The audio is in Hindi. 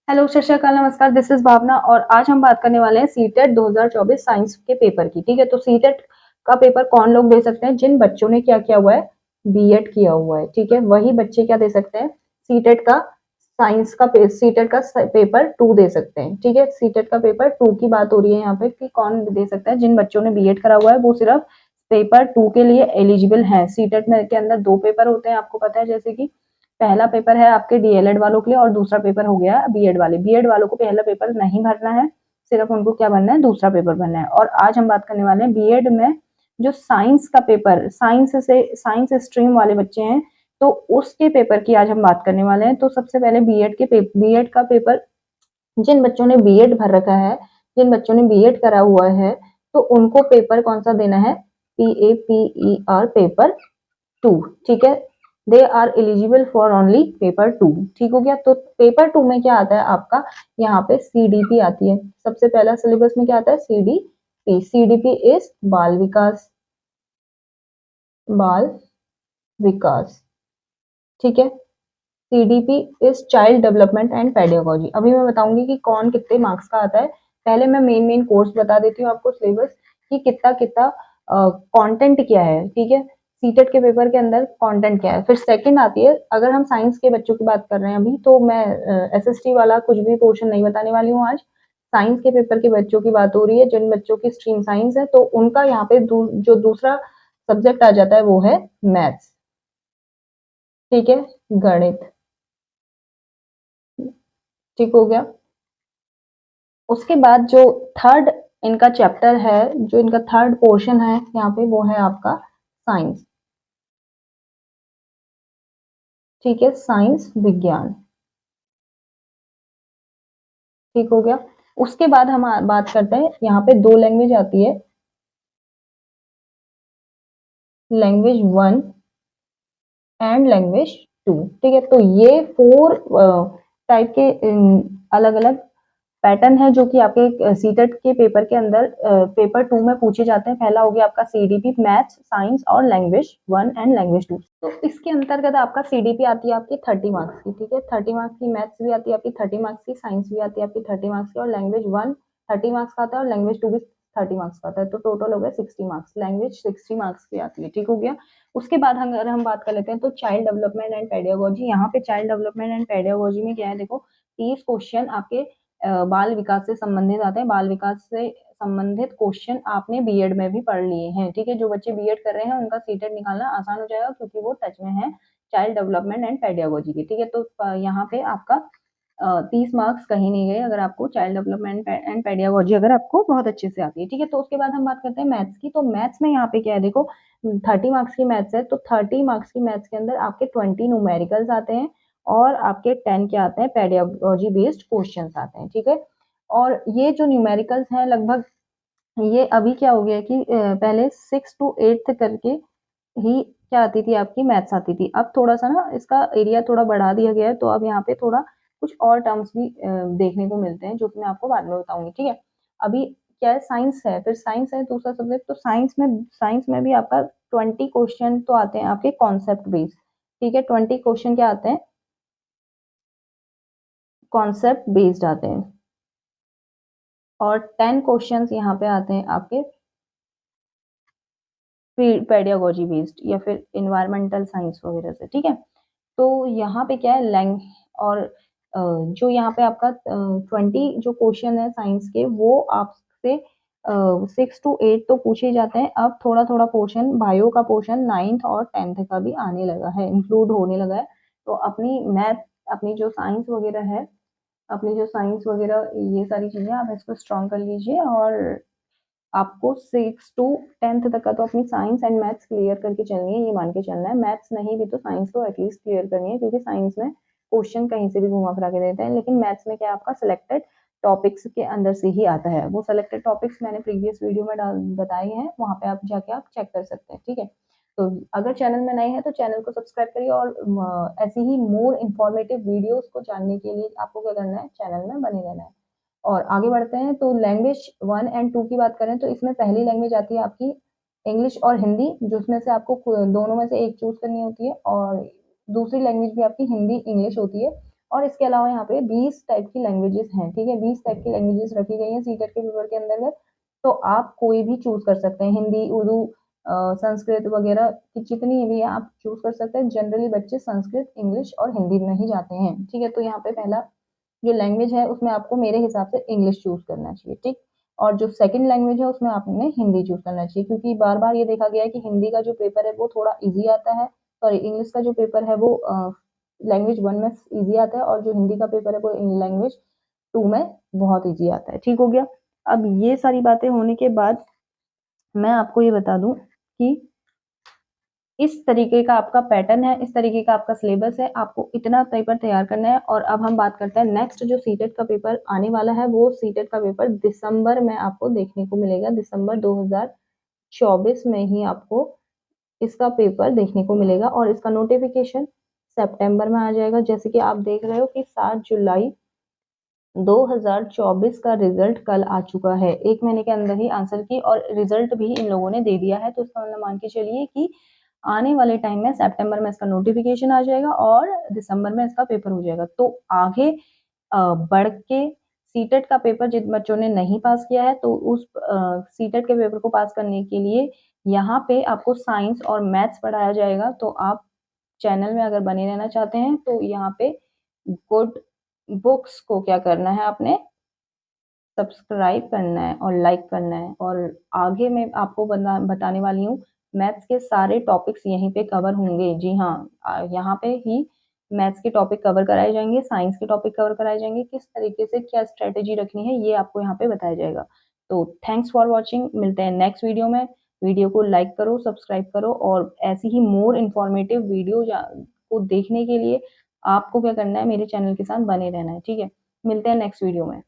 हेलो, सत श्री अकाल, नमस्कार। दिस इज भावना और आज हम बात करने वाले हैं सीटेट 2024 साइंस के पेपर की। ठीक है, तो सीटेट का पेपर कौन लोग दे सकते हैं? जिन बच्चों ने क्या किया हुआ है, बीएड किया हुआ है। ठीक है, वही बच्चे क्या दे सकते हैं? सीटेट का साइंस का सीटेट का पेपर 2 दे सकते हैं। ठीक है, सीटेट का पेपर 2 की बात हो रही है यहाँ पे कि कौन दे सकता है। जिन बच्चों ने बीएड करा हुआ है वो सिर्फ पेपर 2 के लिए एलिजिबल है। सीटेट में के अंदर 2 पेपर होते हैं, आपको पता है। जैसे कि पहला पेपर है आपके डीएलएड वालों के लिए और दूसरा पेपर हो गया बीएड वाले। बीएड वालों को पहला पेपर नहीं भरना है, सिर्फ उनको क्या भरना है? दूसरा पेपर भरना है। और आज हम बात करने वाले हैं बीएड में जो साइंस का पेपर, साइंस स्ट्रीम वाले बच्चे हैं, तो उसके पेपर की आज हम बात करने वाले हैं। तो सबसे पहले बीएड का पेपर जिन बच्चों ने बीएड भर रखा है, जिन बच्चों ने बीएड करा हुआ है, तो उनको पेपर कौन सा देना है? PAPER paper 2। ठीक है, they are eligible for only paper 2। ठीक हो गया। तो पेपर 2 में क्या आता है आपका? यहाँ पे सीडीपी आती है। सबसे पहला सिलेबस में क्या आता है? सीडीपी। सीडीपी इज बाल विकास। ठीक है, CDP is child development and pedagogy. अभी मैं बताऊंगी कि कौन कितने मार्क्स का आता है। पहले मैं मेन कोर्स बता देती हूँ आपको, सिलेबस कि कितना कितना कंटेंट क्या है। ठीक है, सीटेट के पेपर के अंदर कंटेंट क्या है। फिर सेकंड आती है, अगर हम साइंस के बच्चों की बात कर रहे हैं अभी, तो मैं एसएसटी वाला कुछ भी पोर्शन नहीं बताने वाली हूँ आज। साइंस के पेपर के बच्चों की बात हो रही है। जिन बच्चों की स्ट्रीम साइंस है, तो उनका यहाँ पे जो दूसरा सब्जेक्ट आ जाता है वो है मैथ्स। ठीक है, गणित। ठीक हो गया। उसके बाद जो थर्ड इनका चैप्टर है, जो इनका थर्ड पोर्शन है यहाँ पे, वो है आपका साइंस। ठीक है, साइंस विज्ञान। ठीक हो गया। उसके बाद हम बात करते हैं, यहाँ पे 2 लैंग्वेज आती है, लैंग्वेज 1 एंड लैंग्वेज 2। ठीक है, तो ये 4 टाइप के अलग अलग पैटर्न है जो कि आपके सीटेट के पेपर के अंदर पेपर 2 में पूछे जाते हैं। पहला हो गया आपका सीडीपी, मैथ्स, साइंस और लैंग्वेज 1 एंड लैंग्वेज 2। तो इसके अंतर्गत आपका सीडीपी आती है आपकी 30 मार्क्स की। ठीक है, 30 मार्क्स की मैथ्स भी आती है आपकी 30 मार्क्स की, साइंस भी आती है आपकी 30 मार्क्स की, और लैंग्वेज 1 30 मार्क्स का आता है और लैंग्वेज 2 भी 30 मार्क्स का आता है। तो टोटल हो गया 60 मार्क्स। लैंग्वेज 60 मार्क्स की आती है। ठीक हो गया। उसके बाद अगर हम बात कर लेते हैं तो चाइल्ड डेवलपमेंट एंड पेडागोजी। यहाँ पे चाइल्ड डेवलपमेंट एंड पेडागोजी में क्या है? देखो, 30 क्वेश्चन आपके बाल विकास से संबंधित आते हैं। बाल विकास से संबंधित क्वेश्चन आपने बीएड में भी पढ़ लिए हैं। ठीक है, जो बच्चे बीएड कर रहे हैं उनका सीटेट निकालना आसान हो जाएगा, क्योंकि वो टच में है चाइल्ड डेवलपमेंट एंड पेडागोजी की। ठीक है, तो यहाँ पे आपका 30 मार्क्स कहीं नहीं गए अगर आपको चाइल्ड डेवलपमेंट एंड पेडागोजी अगर आपको बहुत अच्छे से आती है। ठीक है, तो उसके बाद हम बात करते हैं मैथ्स की। तो मैथ्स में यहाँ पे क्या है? देखो, 30 मार्क्स की मैथ्स है, तो 30 मार्क्स की मैथ्स के अंदर आपके 20 न्यूमेरिकल्स आते हैं और आपके 10 क्या आते हैं? पेडागोजी बेस्ड क्वेश्चंस आते हैं। ठीक है, और ये जो न्यूमेरिकल्स हैं लगभग, ये अभी क्या हो गया है कि पहले 6 टू 8 करके ही क्या आती थी? आपकी मैथ्स आती थी। अब थोड़ा सा ना इसका एरिया थोड़ा बढ़ा दिया गया है, तो अब यहाँ पे थोड़ा कुछ और टर्म्स भी देखने को मिलते हैं, जो कि मैं आपको बाद में बताऊंगी। ठीक है, अभी क्या है? साइंस है, फिर साइंस है दूसरा सब्जेक्ट। तो साइंस में भी आपका 20 क्वेश्चन तो आते हैं आपके कॉन्सेप्ट बेस्ड। ठीक है, 20 क्वेश्चन क्या आते हैं? कॉन्सेप्ट बेस्ड आते हैं। और 10 क्वेश्चंस यहाँ पे आते हैं आपके पेडागोजी बेस्ड या फिर इन्वायरमेंटल साइंस वगैरह से। ठीक है, तो यहाँ पे क्या है? लैंग और जो यहाँ पे आपका 20 जो क्वेश्चन है साइंस के, वो आपसे 6 to 8 तो पूछे जाते हैं। अब थोड़ा थोड़ा पोर्शन, बायो का पोर्शन 9th और 10th का भी आने लगा है, इंक्लूड होने लगा है। तो अपनी मैथ, अपनी जो साइंस वगैरह है, अपनी जो साइंस वगैरह ये सारी चीजें आप इसको स्ट्रॉन्ग कर लीजिए। और आपको 6 to 10th तक का तो अपनी साइंस एंड मैथ्स क्लियर करके चलनी है, ये मान के चलना है। मैथ्स नहीं भी तो साइंस तो एटलीस्ट क्लियर करनी है, क्योंकि साइंस में क्वेश्चन कहीं से भी घुमा फिरा के देते हैं, लेकिन मैथ्स में क्या आपका सिलेक्टेड टॉपिक्स के अंदर से ही आता है। वो सिलेक्टेड टॉपिक्स मैंने प्रीवियस वीडियो में बताए हैं, वहां पे आप जाके आप चेक कर सकते हैं। ठीक है, तो अगर चैनल में नए हैं तो चैनल को सब्सक्राइब करिए, और ऐसी ही मोर इन्फॉर्मेटिव वीडियोस को जानने के लिए आपको क्या करना है? चैनल में बने रहना है। और आगे बढ़ते हैं, तो लैंग्वेज 1 एंड 2 की बात करें तो इसमें पहली लैंग्वेज आती है आपकी इंग्लिश और हिंदी, जिसमें से आपको दोनों में से एक चूज करनी होती है। और दूसरी लैंग्वेज भी आपकी हिंदी इंग्लिश होती है। और इसके अलावा यहाँ पे 20 टाइप की लैंग्वेजेस हैं, ठीक है, 20 टाइप की लैंग्वेजेस रखी गई हैं सीटेट के पेपर के अंतर्गत। तो आप कोई भी चूज कर सकते हैं, हिंदी, उर्दू, संस्कृत वगैरह की जितनी भी आप चूज कर सकते हैं। जनरली बच्चे संस्कृत, इंग्लिश और हिंदी में ही जाते हैं, ठीक है। तो यहाँ पे पहला जो लैंग्वेज है उसमें आपको मेरे हिसाब से इंग्लिश चूज करना चाहिए, ठीक। और जो सेकंड लैंग्वेज है उसमें आपने हिंदी चूज करना चाहिए, क्योंकि बार बार ये देखा गया है कि हिंदी का जो पेपर है वो थोड़ा इजी आता है, सॉरी इंग्लिश का जो पेपर है वो लैंग्वेज वन में इजी आता है, और जो हिंदी का पेपर है वो लैंग्वेज टू में बहुत इजी आता है, ठीक हो गया। अब ये सारी बातें होने के बाद मैं आपको ये बता दूं कि इस तरीके का आपका पैटर्न है, इस तरीके का आपका सिलेबस है, आपको इतना पेपर तैयार करना है। और अब हम बात करते हैं नेक्स्ट, जो सीटेट का पेपर आने वाला है, वो सीटेट का पेपर दिसंबर में आपको देखने को मिलेगा। दिसंबर 2024 में ही आपको इसका पेपर देखने को मिलेगा, और इसका नोटिफिकेशन सितंबर में आ जाएगा। जैसे कि आप देख रहे हो कि 7 जुलाई 2024 का रिजल्ट कल आ चुका है, 1 महीने के अंदर ही आंसर की और रिजल्ट भी इन लोगों ने दे दिया है। तो इसका मतलब मान के चलिए कि आने वाले टाइम में सितंबर में इसका नोटिफिकेशन आ जाएगा और दिसंबर में इसका पेपर हो जाएगा। तो आगे बढ़ के सीटेट का पेपर जिन बच्चों ने नहीं पास किया है, तो उस सीटेट के पेपर को पास करने के लिए यहाँ पे आपको साइंस और मैथ्स पढ़ाया जाएगा। तो आप चैनल में अगर बने रहना चाहते हैं तो यहाँ पे गुड बुक्स को क्या करना है, आपने सब्सक्राइब करना है और लाइक करना है। और आगे मैं आपको बताने वाली हूँ, मैथ्स के सारे टॉपिक्स यहीं पे कवर होंगे। जी हाँ, यहाँ पे ही मैथ्स के टॉपिक कवर कराए जाएंगे, साइंस के टॉपिक कवर कराए जाएंगे, किस तरीके से क्या स्ट्रेटेजी रखनी है ये आपको यहाँ पे बताया जाएगा। तो थैंक्स फॉर वॉचिंग, मिलते हैं नेक्स्ट वीडियो में। वीडियो को लाइक करो, सब्सक्राइब करो, और ऐसी ही मोर इन्फॉर्मेटिव वीडियो को देखने के लिए आपको क्या करना है, मेरे चैनल के साथ बने रहना है, ठीक है। मिलते हैं नेक्स्ट वीडियो में।